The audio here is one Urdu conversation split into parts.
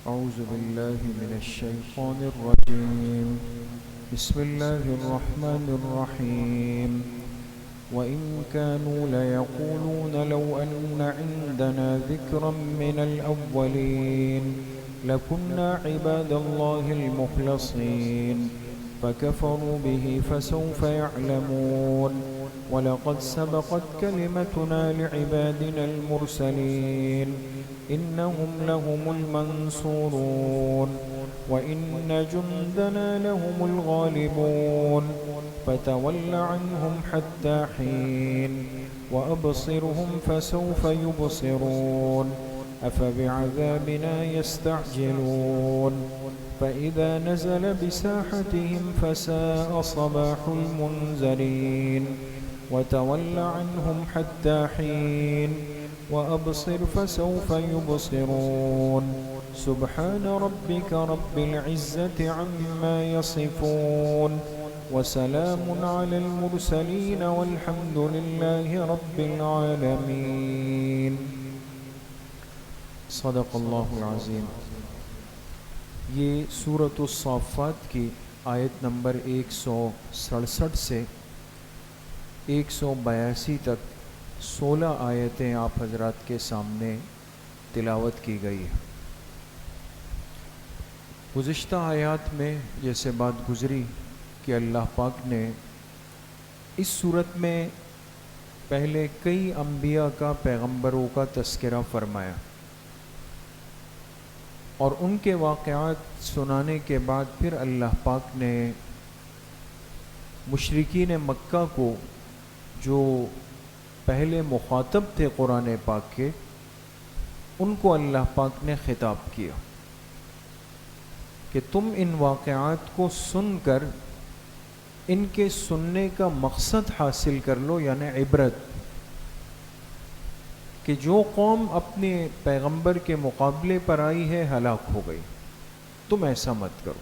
أعوذ بالله من الشيطان الرجيم. بسم الله الرحمن الرحيم. وإن كانوا ليقولون لو أن عندنا ذكرا من الأولين لكنا عباد الله المخلصين فكفروا به فسوف يعلمون. ولقد سبقت كلمتنا لعبادنا المرسلين إنهم لهم المنصورون وإن جندنا لهم الغالبون. فتول عنهم حتى حين وأبصرهم فسوف يبصرون. أفبعذابنا يستعجلون فإذا نزل بساحتهم فساء صباح المنذرين. وتول عنهم حتى حين وأبصر فسوف يبصرون. سبحان ربك رب العزة عما يصفون وسلام على المرسلين والحمد لله رب العالمين. صدق اللہ العظیم. یہ سورۃ الصافات کی آیت نمبر 167 سے 182 تک 16 آیتیں آپ حضرات کے سامنے تلاوت کی گئی ہے. گزشتہ آیات میں جیسے بات گزری کہ اللہ پاک نے اس صورت میں پہلے کئی انبیاء کا، پیغمبروں کا تذکرہ فرمایا اور ان کے واقعات سنانے کے بعد پھر اللہ پاک نے مشرکین مکہ کو، جو پہلے مخاطب تھے قرآن پاک کے، ان کو اللہ پاک نے خطاب کیا کہ تم ان واقعات کو سن کر ان کے سننے کا مقصد حاصل کر لو، یعنی عبرت، کہ جو قوم اپنے پیغمبر کے مقابلے پر آئی ہے ہلاک ہو گئی، تم ایسا مت کرو.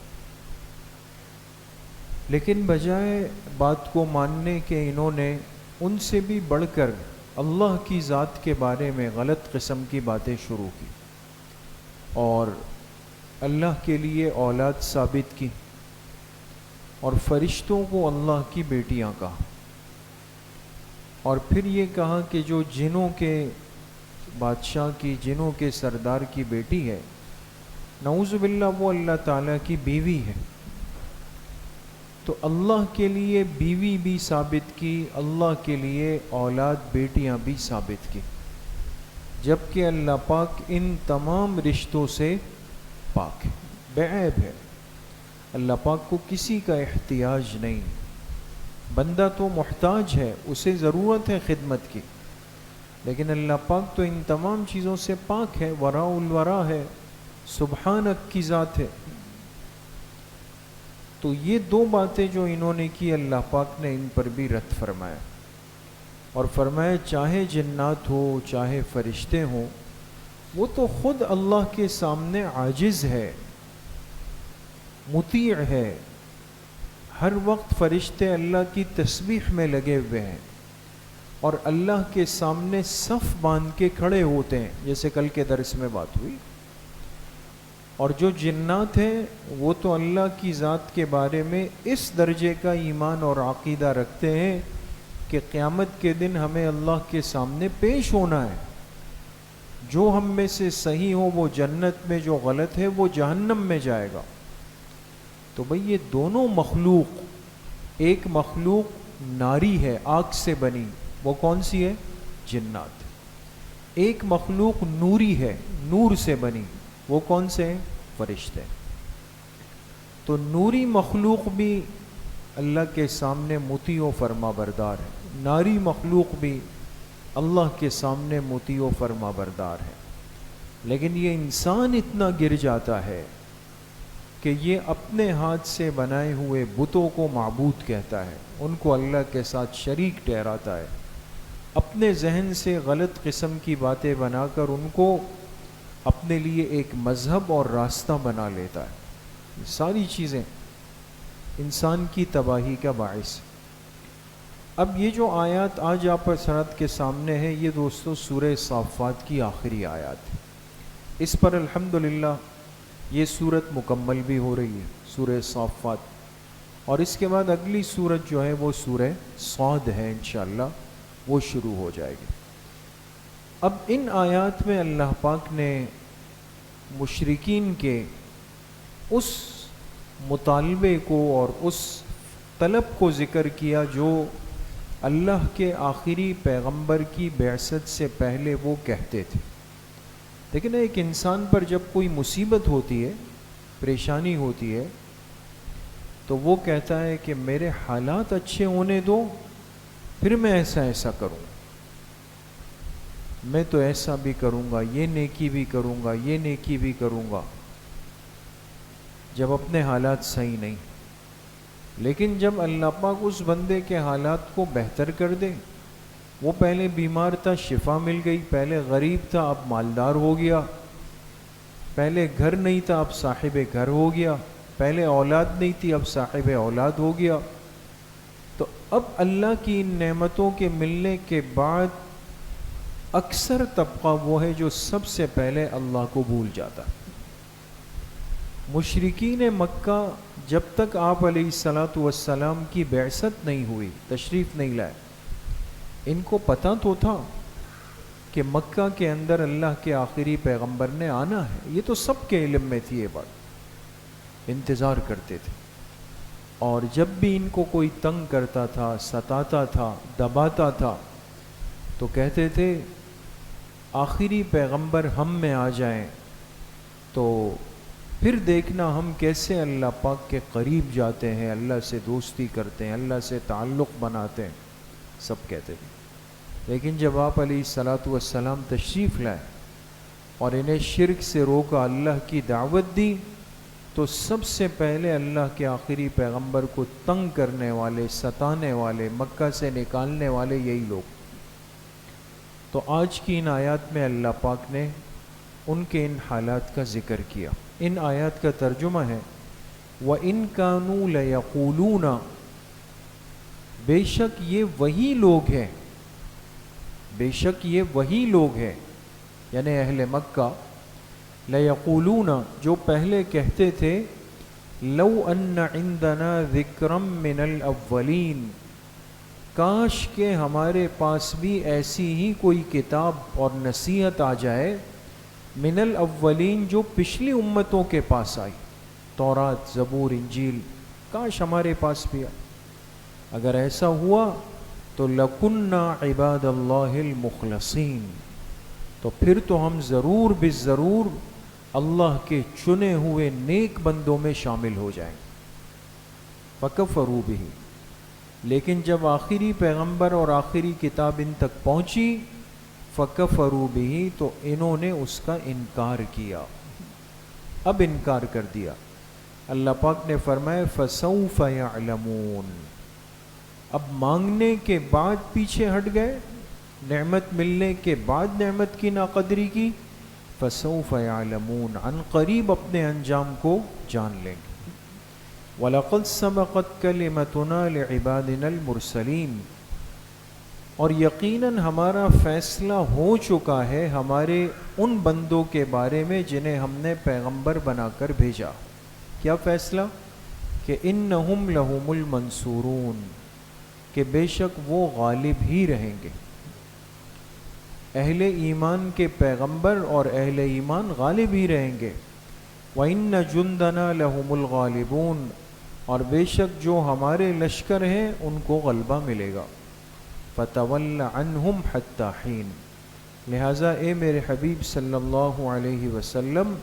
لیکن بجائے بات کو ماننے کے انہوں نے ان سے بھی بڑھ کر اللہ کی ذات کے بارے میں غلط قسم کی باتیں شروع کی اور اللہ کے لیے اولاد ثابت کی اور فرشتوں کو اللہ کی بیٹیاں کہا، اور پھر یہ کہا کہ جو جنوں کے بادشاہ کی، جنوں کے سردار کی بیٹی ہے، نعوذ باللہ وہ اللہ تعالیٰ کی بیوی ہے. تو اللہ کے لیے بیوی بھی ثابت کی، اللہ کے لیے اولاد بیٹیاں بھی ثابت کی، جبکہ اللہ پاک ان تمام رشتوں سے پاک ہے، بے عیب ہے. اللہ پاک کو کسی کا احتیاج نہیں. بندہ تو محتاج ہے، اسے ضرورت ہے خدمت کی، لیکن اللہ پاک تو ان تمام چیزوں سے پاک ہے، وراء الورا ہے، سبحانک کی ذات ہے. تو یہ دو باتیں جو انہوں نے کی، اللہ پاک نے ان پر بھی رد فرمایا اور فرمایا چاہے جنات ہو چاہے فرشتے ہوں، وہ تو خود اللہ کے سامنے عاجز ہے، مطیع ہے. ہر وقت فرشتے اللہ کی تسبیح میں لگے ہوئے ہیں اور اللہ کے سامنے صف باندھ کے کھڑے ہوتے ہیں، جیسے کل کے درس میں بات ہوئی. اور جو جنات ہیں وہ تو اللہ کی ذات کے بارے میں اس درجے کا ایمان اور عقیدہ رکھتے ہیں کہ قیامت کے دن ہمیں اللہ کے سامنے پیش ہونا ہے. جو ہم میں سے صحیح ہو وہ جنت میں، جو غلط ہے وہ جہنم میں جائے گا. تو بھئی یہ دونوں مخلوق، ایک مخلوق ناری ہے، آگ سے بنی، وہ کون سی ہے؟ جنات. ایک مخلوق نوری ہے، نور سے بنی، وہ کون سے ہیں؟ فرشتے. تو نوری مخلوق بھی اللہ کے سامنے مطیع و فرما بردار ہے، ناری مخلوق بھی اللہ کے سامنے مطیع و فرما بردار ہے. لیکن یہ انسان اتنا گر جاتا ہے کہ یہ اپنے ہاتھ سے بنائے ہوئے بتوں کو معبود کہتا ہے، ان کو اللہ کے ساتھ شریک ٹھہراتا ہے، اپنے ذہن سے غلط قسم کی باتیں بنا کر ان کو اپنے لیے ایک مذہب اور راستہ بنا لیتا ہے. یہ ساری چیزیں انسان کی تباہی کا باعث. اب یہ جو آیات آج آپ حضرات کے سامنے ہے، یہ دوستو سورہ صافات کی آخری آیات ہے. اس پر الحمدللہ یہ صورت مکمل بھی ہو رہی ہے سورہ صافات، اور اس کے بعد اگلی صورت جو ہے وہ سورہ صاد ہے انشاءاللہ، وہ شروع ہو جائے گی۔ اب ان آیات میں اللہ پاک نے مشرکین کے اس مطالبے کو اور اس طلب کو ذکر کیا جو اللہ کے آخری پیغمبر کی بعثت سے پہلے وہ کہتے تھے۔ لیکن ایک انسان پر جب کوئی مصیبت ہوتی ہے، پریشانی ہوتی ہے، تو وہ کہتا ہے کہ میرے حالات اچھے ہونے دو، پھر میں ایسا کروں، میں تو ایسا بھی کروں گا، یہ نیکی بھی کروں گا، یہ نیکی بھی کروں گا، جب اپنے حالات صحیح نہیں۔ لیکن جب اللہ پاک اس بندے کے حالات کو بہتر کر دے، وہ پہلے بیمار تھا، شفا مل گئی، پہلے غریب تھا، اب مالدار ہو گیا، پہلے گھر نہیں تھا، اب صاحب گھر ہو گیا، پہلے اولاد نہیں تھی، اب صاحب اولاد ہو گیا، تو اب اللہ کی ان نعمتوں کے ملنے کے بعد اکثر طبقہ وہ ہے جو سب سے پہلے اللہ کو بھول جاتا۔ مشرکین مکہ جب تک آپ علیہ الصلاۃ والسلام کی بعثت نہیں ہوئی، تشریف نہیں لائے، ان کو پتہ تو تھا کہ مکہ کے اندر اللہ کے آخری پیغمبر نے آنا ہے، یہ تو سب کے علم میں تھی یہ بات، انتظار کرتے تھے۔ اور جب بھی ان کو کوئی تنگ کرتا تھا، ستاتا تھا، دباتا تھا، تو کہتے تھے آخری پیغمبر ہم میں آ جائیں تو پھر دیکھنا ہم کیسے اللہ پاک کے قریب جاتے ہیں، اللہ سے دوستی کرتے ہیں، اللہ سے تعلق بناتے ہیں، سب کہتے تھے۔ لیکن جب آپ علیہ الصلاۃ والسلام تشریف لائے اور انہیں شرک سے روکا، اللہ کی دعوت دی، تو سب سے پہلے اللہ کے آخری پیغمبر کو تنگ کرنے والے، ستانے والے، مکہ سے نکالنے والے یہی لوگ۔ تو آج کی ان آیات میں اللہ پاک نے ان کے ان حالات کا ذکر کیا۔ ان آیات کا ترجمہ ہے وَإِن كَانُوا لَيَقُولُونَ، بے شک یہ وہی لوگ ہیں، بے شک یہ وہی لوگ ہیں، یعنی اہل مکہ، لَيَقُولُونَ جو پہلے کہتے تھے لَوْ أَنَّ عِندَنَا ذِكْرًا مِّنَ الْأَوَّلِينَ، کاش کہ ہمارے پاس بھی ایسی ہی کوئی کتاب اور نصیحت آ جائے، من الاولین جو پچھلی امتوں کے پاس آئی، تورات، زبور، انجیل، کاش ہمارے پاس بھی آئی۔ اگر ایسا ہوا تو لَكُنَّا عِبَادَ اللَّهِ الْمُخْلَصِينَ، تو پھر تو ہم ضرور بالضرور اللہ کے چنے ہوئے نیک بندوں میں شامل ہو جائیں۔ فَكَفَرُوا بِهِ، لیکن جب آخری پیغمبر اور آخری کتاب ان تک پہنچی، فَكَفَرُوا بِهِ، تو انہوں نے اس کا انکار کیا، اب انکار کر دیا۔ اللہ پاک نے فرمایا فَسَوْفَ يَعْلَمُونَ، اب مانگنے کے بعد پیچھے ہٹ گئے، نعمت ملنے کے بعد نعمت کی ناقدری کی، فَسَوْفَ يَعْلَمُونَ، عن قریب اپنے انجام کو جان لیں گے۔ وَلَقَدْ سَبَقَتْ كَلِمَتُنَا لِعِبَادِنَا الْمُرْسَلِينَ، اور یقیناً ہمارا فیصلہ ہو چکا ہے ہمارے ان بندوں کے بارے میں جنہیں ہم نے پیغمبر بنا کر بھیجا۔ کیا فیصلہ؟ کہ اِنَّهُمْ لَهُمُ الْمَنْصُورُونَ، کہ بے شک وہ غالب ہی رہیں گے۔ اہل ایمان کے پیغمبر اور اہل ایمان غالب ہی رہیں گے۔ وَإِنَّ جُنْدَنَا لَهُمُ الْغَالِبُونَ، اور بے شک جو ہمارے لشکر ہیں ان کو غلبہ ملے گا۔ فَتَوَلَّ عَنْهُمْ حَتَّى حِينٍ، لہٰذا اے میرے حبیب صلی اللہ علیہ وسلم،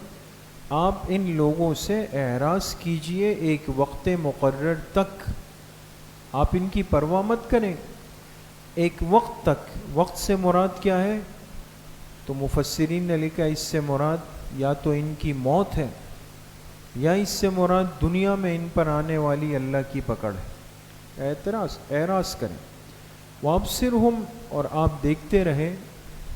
آپ ان لوگوں سے اعراض کیجئے ایک وقت مقرر تک، آپ ان کی پرواہ مت کریں، ایک وقت تک۔ وقت سے مراد کیا ہے؟ تو مفسرین نے لکھا اس سے مراد یا تو ان کی موت ہے، یا اس سے مراد دنیا میں ان پر آنے والی اللہ کی پکڑ ہے۔ اعراض کریں۔ وَأَبْصِرْهُمْ، اور آپ دیکھتے رہیں،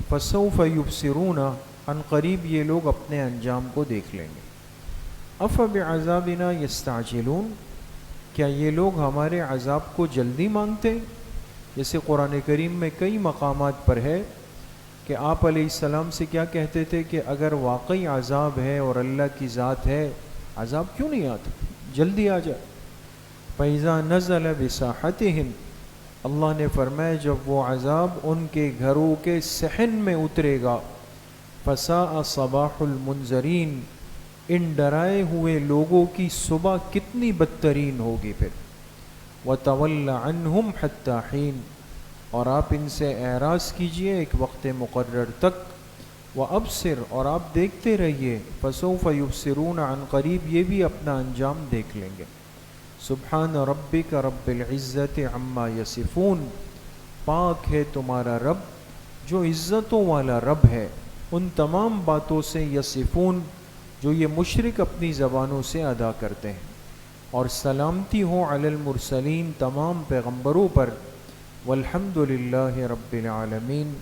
فَسَوْفَ يُبْصِرُونَ، عن قریب یہ لوگ اپنے انجام کو دیکھ لیں گے۔ أَفَبِعَذَابِنَا يَسْتَعْجِلُونَ، کیا یہ لوگ ہمارے عذاب کو جلدی مانگتے؟ جیسے قرآن کریم میں کئی مقامات پر ہے کہ آپ علیہ السلام سے کیا کہتے تھے کہ اگر واقعی عذاب ہے اور اللہ کی ذات ہے، عذاب کیوں نہیں آتا، جلدی آ جائے۔ فَإِذَا نَزَلَ بِسَاحَتِهِمْ، اللہ نے فرمایا جب وہ عذاب ان کے گھروں کے صحن میں اترے گا، فَسَاءَ صَبَاحُ الْمُنذَرِينَ، ان ڈرائے ہوئے لوگوں کی صبح کتنی بدترین ہوگی پھر۔ وَتَوَلَّ عَنْهُمْ حَتَّى حِينٍ، اور آپ ان سے اعراض کیجئے ایک وقت مقرر تک۔ وَأَبْصِرْ، اور آپ دیکھتے رہیے، فَسَوْفَ يُبْصِرُونَ، عن قریب یہ بھی اپنا انجام دیکھ لیں گے۔ سبحان ربک رب العزت عما یصفون، پاک ہے تمہارا رب جو عزتوں والا رب ہے ان تمام باتوں سے، یصفون جو یہ مشرک اپنی زبانوں سے ادا کرتے ہیں۔ اور سلامتی ہو علی المرسلین، تمام پیغمبروں پر، والحمد للہ رب العالمین،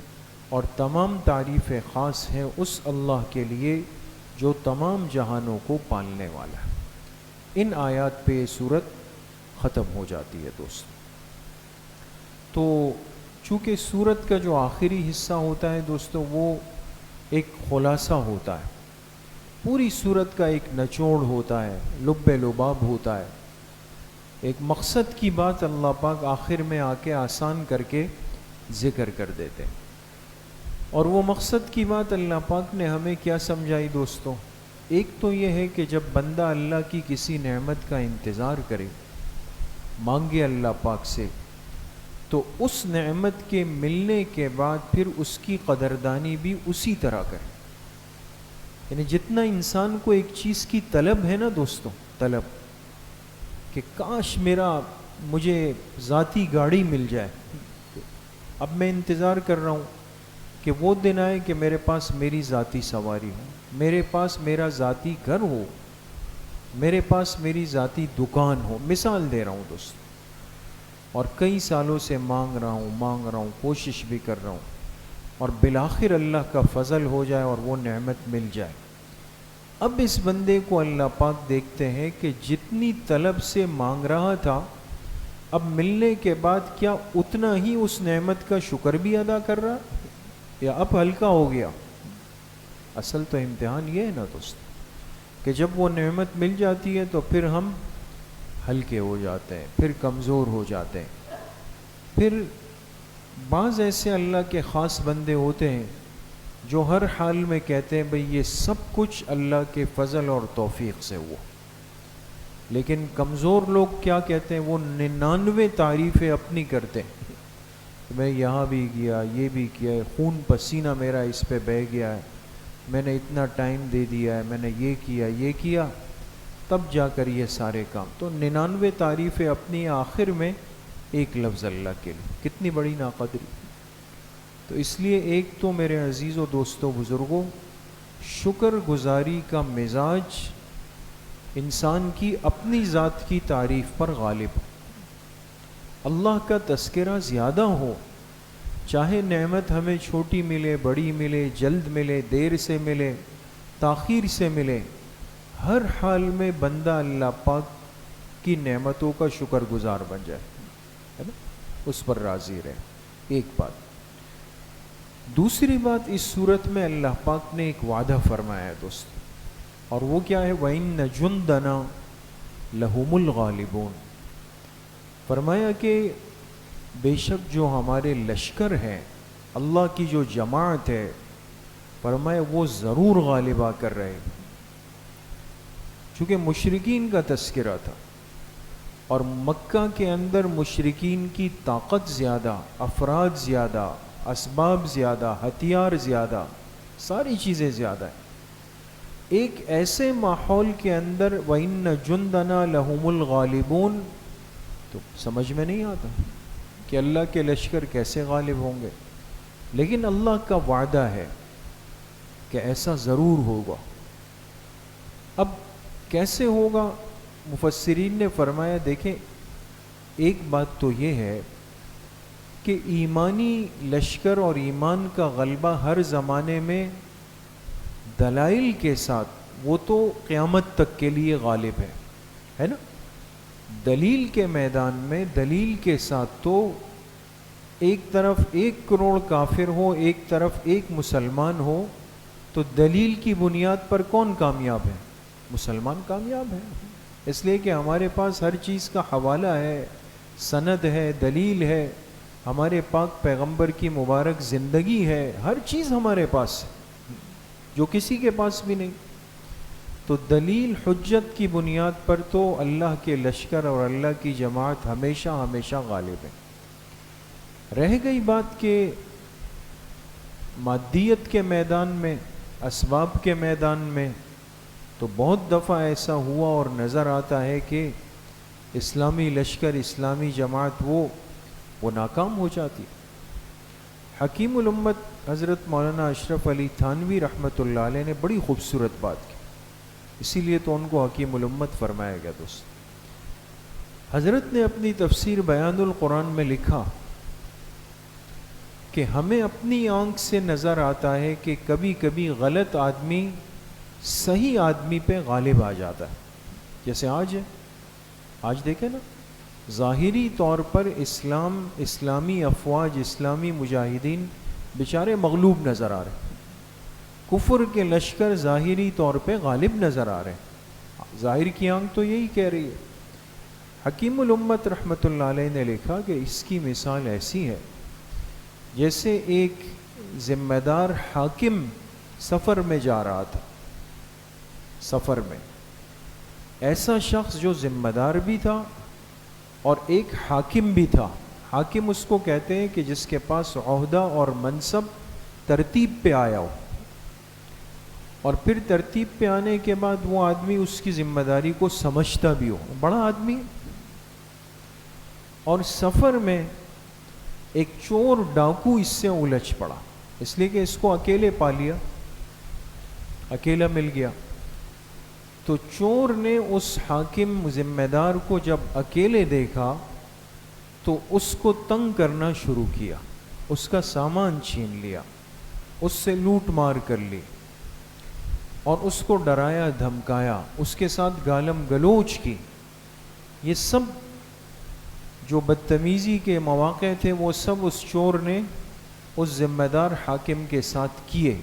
اور تمام تعریف خاص ہیں اس اللہ کے لیے جو تمام جہانوں کو پالنے والا ہے۔ ان آیات پہ یہ صورت ختم ہو جاتی ہے دوست۔ تو چونکہ صورت کا جو آخری حصہ ہوتا ہے دوستو وہ ایک خلاصہ ہوتا ہے، پوری صورت کا ایک نچوڑ ہوتا ہے، لب لباب ہوتا ہے، ایک مقصد کی بات اللہ پاک آخر میں آ کے آسان کر کے ذکر کر دیتے ہیں۔ اور وہ مقصد کی بات اللہ پاک نے ہمیں کیا سمجھائی دوستو؟ ایک تو یہ ہے کہ جب بندہ اللہ کی کسی نعمت کا انتظار کرے، مانگے اللہ پاک سے، تو اس نعمت کے ملنے کے بعد پھر اس کی قدردانی بھی اسی طرح کرے۔ یعنی جتنا انسان کو ایک چیز کی طلب ہے نا دوستو، طلب کہ کاش مجھے ذاتی گاڑی مل جائے، اب میں انتظار کر رہا ہوں کہ وہ دن آئے کہ میرے پاس میری ذاتی سواری ہو، میرے پاس میرا ذاتی گھر ہو، میرے پاس میری ذاتی دکان ہو۔ مثال دے رہا ہوں دوست، اور کئی سالوں سے مانگ رہا ہوں، کوشش بھی کر رہا ہوں، اور بالآخر اللہ کا فضل ہو جائے اور وہ نعمت مل جائے۔ اب اس بندے کو اللہ پاک دیکھتے ہیں کہ جتنی طلب سے مانگ رہا تھا، اب ملنے کے بعد کیا اتنا ہی اس نعمت کا شکر بھی ادا کر رہا، یا اب ہلکا ہو گیا؟ اصل تو امتحان یہ ہے نا دوست کہ جب وہ نعمت مل جاتی ہے تو پھر ہم ہلکے ہو جاتے ہیں، پھر کمزور ہو جاتے ہیں۔ پھر بعض ایسے اللہ کے خاص بندے ہوتے ہیں جو ہر حال میں کہتے ہیں بھئی یہ سب کچھ اللہ کے فضل اور توفیق سے ہوا، لیکن کمزور لوگ کیا کہتے ہیں؟ وہ 99 تعریفیں اپنی کرتے ہیں، میں یہاں بھی گیا، یہ بھی کیا ہے، خون پسینہ میرا اس پہ بہہ گیا ہے، میں نے اتنا ٹائم دے دیا ہے، میں نے یہ کیا، تب جا کر یہ سارے کام۔ تو 99 تعریفیں اپنی، آخر میں ایک لفظ اللہ کے لیے، کتنی بڑی ناقدری۔ تو اس لیے ایک تو میرے عزیز و دوستو بزرگوں، شکر گزاری کا مزاج انسان کی اپنی ذات کی تعریف پر غالب ہو، اللہ کا تذکرہ زیادہ ہو، چاہے نعمت ہمیں چھوٹی ملے، بڑی ملے، جلد ملے، دیر سے ملے، تاخیر سے ملے، ہر حال میں بندہ اللہ پاک کی نعمتوں کا شکر گزار بن جائے، ہے نا، اس پر راضی رہے۔ ایک بات۔ دوسری بات، اس صورت میں اللہ پاک نے ایک وعدہ فرمایا ہے دوست، اور وہ کیا ہے؟ وَإِنَّ جُنْدَنَا لَهُمُ الْغَالِبُونَ، فرمایا کہ بے شک جو ہمارے لشکر ہیں، اللہ کی جو جماعت ہے، فرمایا وہ ضرور غالب آ کر رہے، چونکہ مشرکین کا تذکرہ تھا، اور مکہ کے اندر مشرکین کی طاقت زیادہ، افراد زیادہ، اسباب زیادہ، ہتھیار زیادہ، ساری چیزیں زیادہ ہیں۔ ایک ایسے ماحول کے اندر وَإِنَّ جُنْدَنَا لَهُمُ الْغَالِبُونَ، تو سمجھ میں نہیں آتا کہ اللہ کے لشکر کیسے غالب ہوں گے، لیکن اللہ کا وعدہ ہے کہ ایسا ضرور ہوگا۔ اب کیسے ہوگا؟ مفسرین نے فرمایا، دیکھیں ایک بات تو یہ ہے کہ ایمانی لشکر اور ایمان کا غلبہ ہر زمانے میں دلائل کے ساتھ، وہ تو قیامت تک کے لیے غالب ہے نا، دلیل کے میدان میں دلیل کے ساتھ تو ایک طرف 1 کروڑ کافر ہو، ایک طرف 1 مسلمان ہو، تو دلیل کی بنیاد پر کون کامیاب ہے؟ مسلمان کامیاب ہے، اس لیے کہ ہمارے پاس ہر چیز کا حوالہ ہے، سند ہے، دلیل ہے، ہمارے پاک پیغمبر کی مبارک زندگی ہے، ہر چیز ہمارے پاس ہے جو کسی کے پاس بھی نہیں۔ تو دلیل حجت کی بنیاد پر تو اللہ کے لشکر اور اللہ کی جماعت ہمیشہ ہمیشہ غالب ہے۔ رہ گئی بات کہ مادیت کے میدان میں، اسباب کے میدان میں، تو بہت دفعہ ایسا ہوا اور نظر آتا ہے کہ اسلامی لشکر، اسلامی جماعت وہ ناکام ہو جاتی۔ حکیم الامت حضرت مولانا اشرف علی تھانوی رحمۃ اللہ علیہ نے بڑی خوبصورت بات کی، اسی لیے تو ان کو حکیم الامت فرمایا گیا۔ دوست، حضرت نے اپنی تفسیر بیان القرآن میں لکھا کہ ہمیں اپنی آنکھ سے نظر آتا ہے کہ کبھی کبھی غلط آدمی صحیح آدمی پہ غالب آ جاتا ہے، جیسے آج دیکھیں نا، ظاہری طور پر اسلامی افواج، اسلامی مجاہدین بیچارے مغلوب نظر آ رہے ہیں، کفر کے لشکر ظاہری طور پہ غالب نظر آ رہے ہیں، ظاہر کی آنکھ تو یہی کہہ رہی ہے۔ حکیم الامت رحمۃ اللہ علیہ نے لکھا کہ اس کی مثال ایسی ہے جیسے ایک ذمہ دار حاکم سفر میں جا رہا تھا، سفر میں ایسا شخص جو ذمہ دار بھی تھا اور ایک حاکم بھی تھا۔ حاکم اس کو کہتے ہیں کہ جس کے پاس عہدہ اور منصب ترتیب پہ آیا ہو، اور پھر ترتیب پہ آنے کے بعد وہ آدمی اس کی ذمہ داری کو سمجھتا بھی ہو، بڑا آدمی۔ اور سفر میں ایک چور ڈاکو اس سے الجھ پڑا، اس لیے کہ اس کو اکیلے پا لیا، اکیلا مل گیا۔ تو چور نے اس حاکم ذمہ دار کو جب اکیلے دیکھا تو اس کو تنگ کرنا شروع کیا، اس کا سامان چھین لیا، اس سے لوٹ مار کر لی، اور اس کو ڈرایا دھمکایا، اس کے ساتھ گالم گلوچ کی۔ یہ سب جو بدتمیزی کے مواقع تھے وہ سب اس چور نے اس ذمہ دار حاکم کے ساتھ کیے۔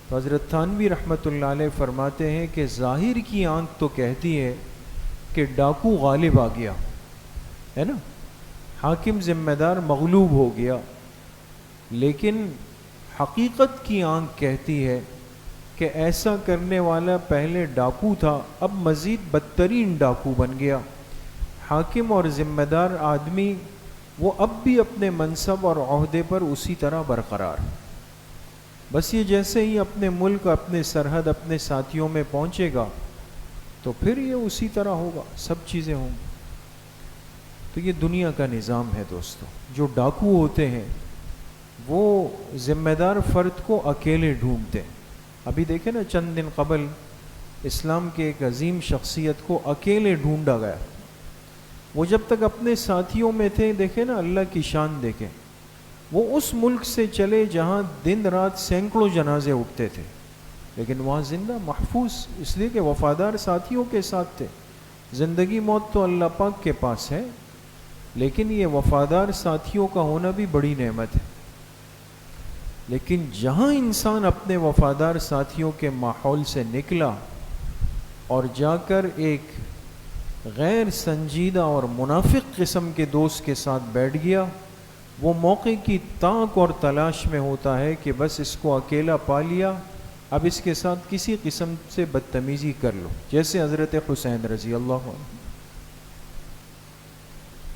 تو حضرت تھانوی رحمۃ اللہ علیہ فرماتے ہیں کہ ظاہر کی آنکھ تو کہتی ہے کہ ڈاکو غالب آ گیا ہے نا، حاکم ذمہ دار مغلوب ہو گیا، لیکن حقیقت کی آنکھ کہتی ہے کہ ایسا کرنے والا پہلے ڈاکو تھا، اب مزید بدترین ڈاکو بن گیا۔ حاکم اور ذمہ دار آدمی وہ اب بھی اپنے منصب اور عہدے پر اسی طرح برقرار، بس یہ جیسے ہی اپنے ملک، اپنے سرحد، اپنے ساتھیوں میں پہنچے گا تو پھر یہ اسی طرح ہوگا، سب چیزیں ہوں گی۔ تو یہ دنیا کا نظام ہے دوستو۔ جو ڈاکو ہوتے ہیں وہ ذمہ دار فرد کو اکیلے ڈھونڈتے ہیں۔ ابھی دیکھیں نا، چند دن قبل اسلام کے ایک عظیم شخصیت کو اکیلے ڈھونڈا گیا، وہ جب تک اپنے ساتھیوں میں تھے، دیکھیں نا اللہ کی شان دیکھیں، وہ اس ملک سے چلے جہاں دن رات سینکڑوں جنازے اٹھتے تھے، لیکن وہاں زندہ محفوظ، اس لیے کہ وفادار ساتھیوں کے ساتھ تھے۔ زندگی موت تو اللہ پاک کے پاس ہے، لیکن یہ وفادار ساتھیوں کا ہونا بھی بڑی نعمت ہے۔ لیکن جہاں انسان اپنے وفادار ساتھیوں کے ماحول سے نکلا اور جا کر ایک غیر سنجیدہ اور منافق قسم کے دوست کے ساتھ بیٹھ گیا، وہ موقع کی تاک اور تلاش میں ہوتا ہے کہ بس اس کو اکیلا پا لیا، اب اس کے ساتھ کسی قسم سے بدتمیزی کر لو، جیسے حضرت حسین رضی اللہ عنہ۔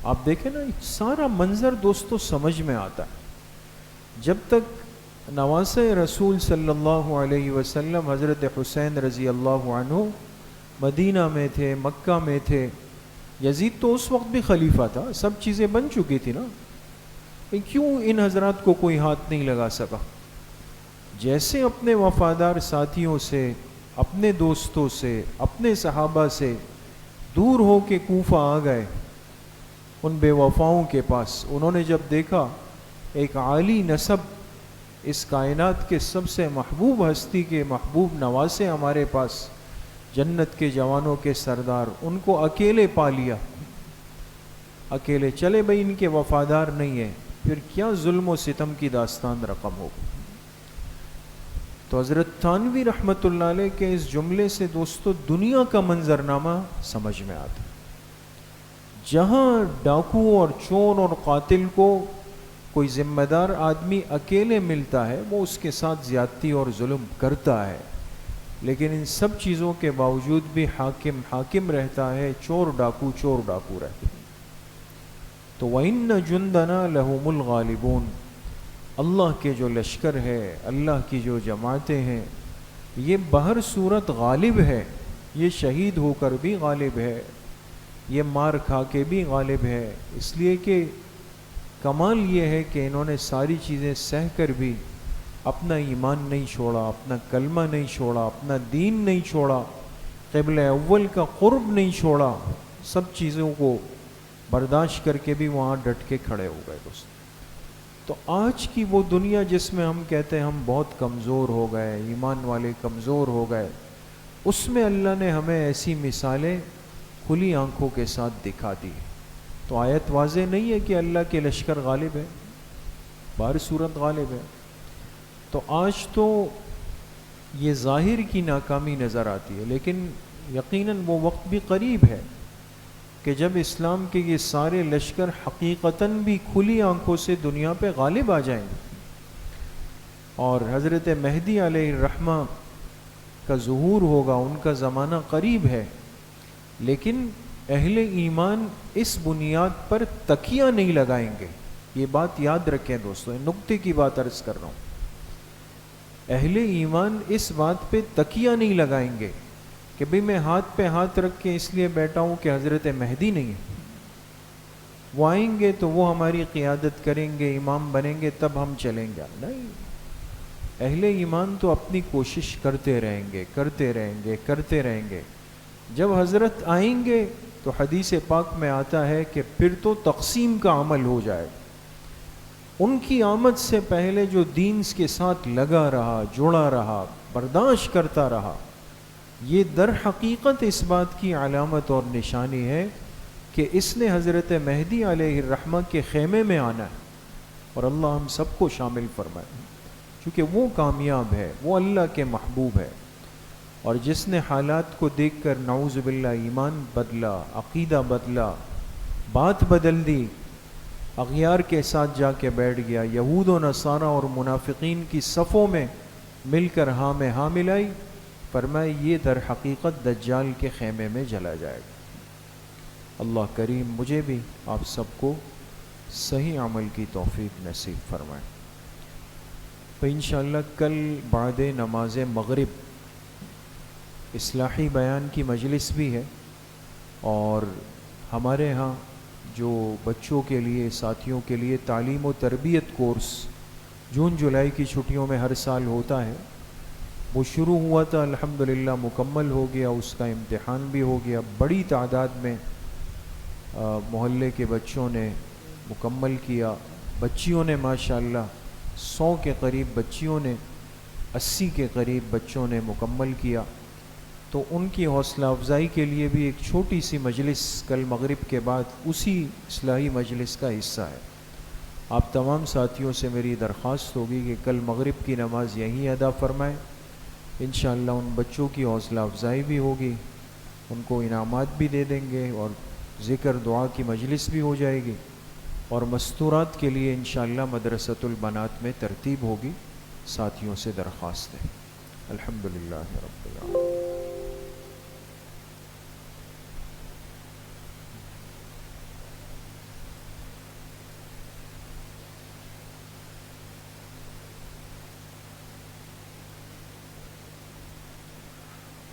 آپ دیکھیں نا، سارا منظر دوستو سمجھ میں آتا ہے۔ جب تک نواسۂ رسول صلی اللہ علیہ وسلم حضرت حسین رضی اللہ عنہ مدینہ میں تھے، مکہ میں تھے، یزید تو اس وقت بھی خلیفہ تھا، سب چیزیں بن چکی تھی نا، کیوں ان حضرات کو کوئی ہاتھ نہیں لگا سکا؟ جیسے اپنے وفادار ساتھیوں سے، اپنے دوستوں سے، اپنے صحابہ سے دور ہو کے کوفہ آ گئے ان بے وفاؤں کے پاس، انہوں نے جب دیکھا ایک عالی نسب، اس کائنات کے سب سے محبوب ہستی کے محبوب نواسے ہمارے پاس، جنت کے جوانوں کے سردار، ان کو اکیلے پا لیا، اکیلے چلے بھائی، ان کے وفادار نہیں ہیں، پھر کیا ظلم و ستم کی داستان رقم ہوگی. تو حضرت تھانوی رحمۃ اللہ علیہ کے اس جملے سے دوستو دنیا کا منظرنامہ سمجھ میں آتا ہے. جہاں ڈاکو اور چور اور قاتل کو کوئی ذمہ دار آدمی اکیلے ملتا ہے وہ اس کے ساتھ زیادتی اور ظلم کرتا ہے، لیکن ان سب چیزوں کے باوجود بھی حاکم حاکم رہتا ہے، چور ڈاکو رہتے ہیں. تو وَإِنَّ جُنْدَنَا لَهُمُ الْغَالِبُونَ، اللہ کے جو لشکر ہے، اللہ کی جو جماعتیں ہیں، یہ بہر صورت غالب ہے. یہ شہید ہو کر بھی غالب ہے، یہ مار کھا کے بھی غالب ہے. اس لیے کہ کمال یہ ہے کہ انہوں نے ساری چیزیں سہ کر بھی اپنا ایمان نہیں چھوڑا، اپنا کلمہ نہیں چھوڑا، اپنا دین نہیں چھوڑا، قبلہ اول کا قرب نہیں چھوڑا. سب چیزوں کو برداشت کر کے بھی وہاں ڈٹ کے کھڑے ہو گئے دوست. تو آج کی وہ دنیا جس میں ہم کہتے ہیں ہم بہت کمزور ہو گئے، ایمان والے کمزور ہو گئے، اس میں اللہ نے ہمیں ایسی مثالیں کھلی آنکھوں کے ساتھ دکھا دی. تو آیت واضح نہیں ہے کہ اللہ کے لشکر غالب ہے، بہر صورت غالب ہے. تو آج تو یہ ظاہر کی ناکامی نظر آتی ہے، لیکن یقیناً وہ وقت بھی قریب ہے کہ جب اسلام کے یہ سارے لشکر حقیقتاً بھی کھلی آنکھوں سے دنیا پہ غالب آ جائیں گے، اور حضرت مہدی علیہ الرحمہ کا ظہور ہوگا. ان کا زمانہ قریب ہے، لیکن اہل ایمان اس بنیاد پر تکیہ نہیں لگائیں گے. یہ بات یاد رکھیں دوستو، نقطے کی بات عرض کر رہا ہوں. اہل ایمان اس بات پہ تکیہ نہیں لگائیں گے کہ بھئی میں ہاتھ پہ ہاتھ رکھ کے اس لیے بیٹھا ہوں کہ حضرت مہدی نہیں ہے، وہ آئیں گے تو وہ ہماری قیادت کریں گے، امام بنیں گے، تب ہم چلیں گے. نہیں، اہل ایمان تو اپنی کوشش کرتے رہیں گے. جب حضرت آئیں گے تو حدیث پاک میں آتا ہے کہ پھر تو تقسیم کا عمل ہو جائے. ان کی آمد سے پہلے جو دین کے ساتھ لگا رہا، جڑا رہا، برداشت کرتا رہا، یہ در حقیقت اس بات کی علامت اور نشانی ہے کہ اس نے حضرت مہدی علیہ الرحمہ کے خیمے میں آنا ہے. اور اللہ ہم سب کو شامل فرمائے، کیونکہ وہ کامیاب ہے، وہ اللہ کے محبوب ہے. اور جس نے حالات کو دیکھ کر نعوذ باللہ ایمان بدلا، عقیدہ بدلا، بات بدل دی، اغیار کے ساتھ جا کے بیٹھ گیا، یہود و نصارہ اور منافقین کی صفوں میں مل کر ہاں میں ہاں ملائی، فرمائے یہ در حقیقت دجال کے خیمے میں جلا جائے گا. اللہ کریم مجھے بھی آپ سب کو صحیح عمل کی توفیق نصیب فرمائے. تو انشاءاللہ کل بعد نماز مغرب اصلاحی بیان کی مجلس بھی ہے، اور ہمارے ہاں جو بچوں کے لیے، ساتھیوں کے لیے تعلیم و تربیت کورس جون جولائی کی چھٹیوں میں ہر سال ہوتا ہے، وہ شروع ہوا تھا، الحمدللہ مکمل ہو گیا، اس کا امتحان بھی ہو گیا. بڑی تعداد میں محلے کے بچوں نے مکمل کیا. بچیوں نے ماشاءاللہ 100 کے قریب بچیوں نے، 80 کے قریب بچوں نے مکمل کیا. تو ان کی حوصلہ افزائی کے لیے بھی ایک چھوٹی سی مجلس کل مغرب کے بعد اسی اصلاحی مجلس کا حصہ ہے. آپ تمام ساتھیوں سے میری درخواست ہوگی کہ کل مغرب کی نماز یہیں ادا فرمائیں. انشاءاللہ ان بچوں کی حوصلہ افزائی بھی ہوگی، ان کو انعامات بھی دے دیں گے، اور ذکر دعا کی مجلس بھی ہو جائے گی. اور مستورات کے لیے انشاءاللہ مدرسۃ البنات میں ترتیب ہوگی. ساتھیوں سے درخواست ہے. الحمدللہ رب العالمین.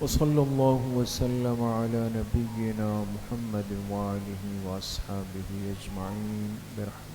وصلی اللہ وسلم علی نبینا محمد وآلہ واصحابہ اجمعین برحمتہ.